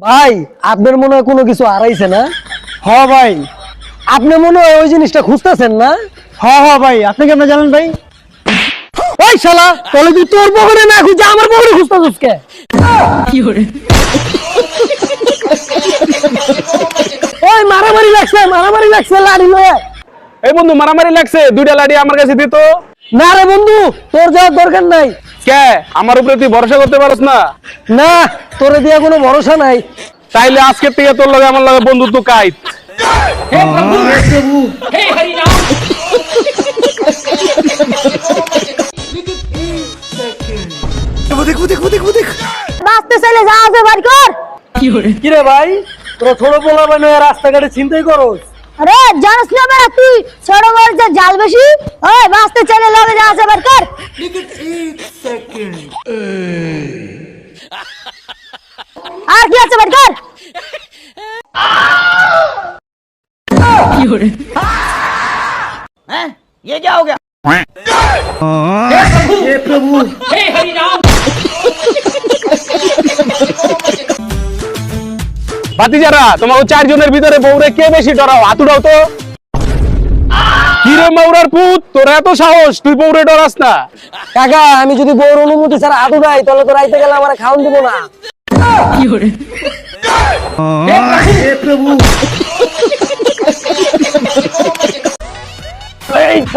ভাই আপনার মনে হয় কোনো কিছু হারাইছে না? হ ভাই। আপনি মনে হয় ওই জিনিসটা খুঁজতেছেন না? হ ভাই, আপনি কেমন জানেন ভাই? ওই শালা তাহলে তুই তোর পকেটে না খুঁজে আমার পকেটে খুঁজতেছিস কে? ওই মারামারি লাগছে লাড়ি লয়ে। এই বন্ধু মারামারি লাগছে, দুইটা লাঠি আমার কাছে দিত। না রে বন্ধু, তোর যাওয়ার দরকার নাই। কে আমার উপরে তুই ভরসা করতে পারস না? না, তোরে দিয়া কোনো ভরসা নাই। তাইলে আজকের থেকে তোর লগে আমার লগে বন্ধুত্ব কাইত। বাঁচতে চাইলে যা আছে বাড়ি কর। কি রে ভাই, তোরা ছোট পোলা বানো রাস্তাঘাটে চিন্তাই করস? আরে জানিস না বেটা তুই ছোট বড় যে জাল বেশি। ওই বাঁচতে চাইলে লগে যা আছে বাড়ি কর। আর কি আছে বাড়ি কর। ভাতিজারা, তোমাকে চারজনের ভিতরে বউরে কে বেশি ডরাও? হাত উঠাও তো। কি রে মাউরার পুত, তোর এত সাহস, তুই বউরে ডরাস না? কাকা, আমি যদি বউর অনুমতি ছাড়া হাত উঠাই তাহলে তো রাইতে গেলে আমার খাওয়ান দিব না।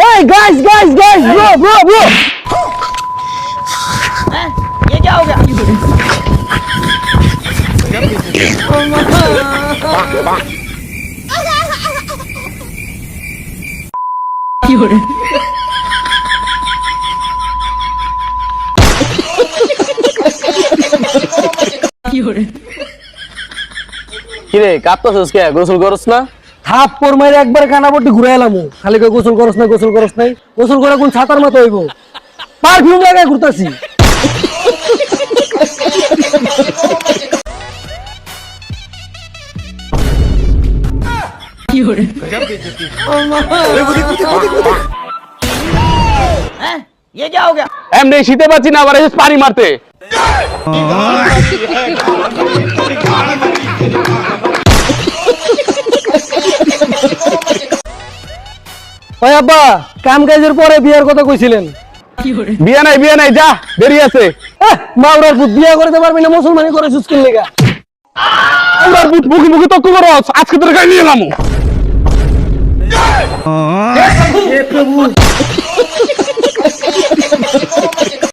Hey guys, bro. কিরে কাঁদতেছিস কে? গোসল করস না? থাপ্পড় মাইরে একবার কানাপট্টি ঘুরে এলাম। খালি কই গোসল করস নাই। গোসল করে কোন ছাতার মতো হইব? পারফিউম লাগায় ঘুরতাছি। এমনি শীতে পাচ্ছি না, আবার এসে পানি মারতে। ওই আব্বা, কাম কাজের পরে বিয়ার কথা কইছিলেন। বিয়ে নাই, যা দেরি আছে। মাওরার পুত বিয়া করতে পারবি না, মুসলমানি করে সুস্কিল লেগা। মাউরার পুত মুখে তক্ক করস, আজকে তোর গায়ে নিয়ে এলাম।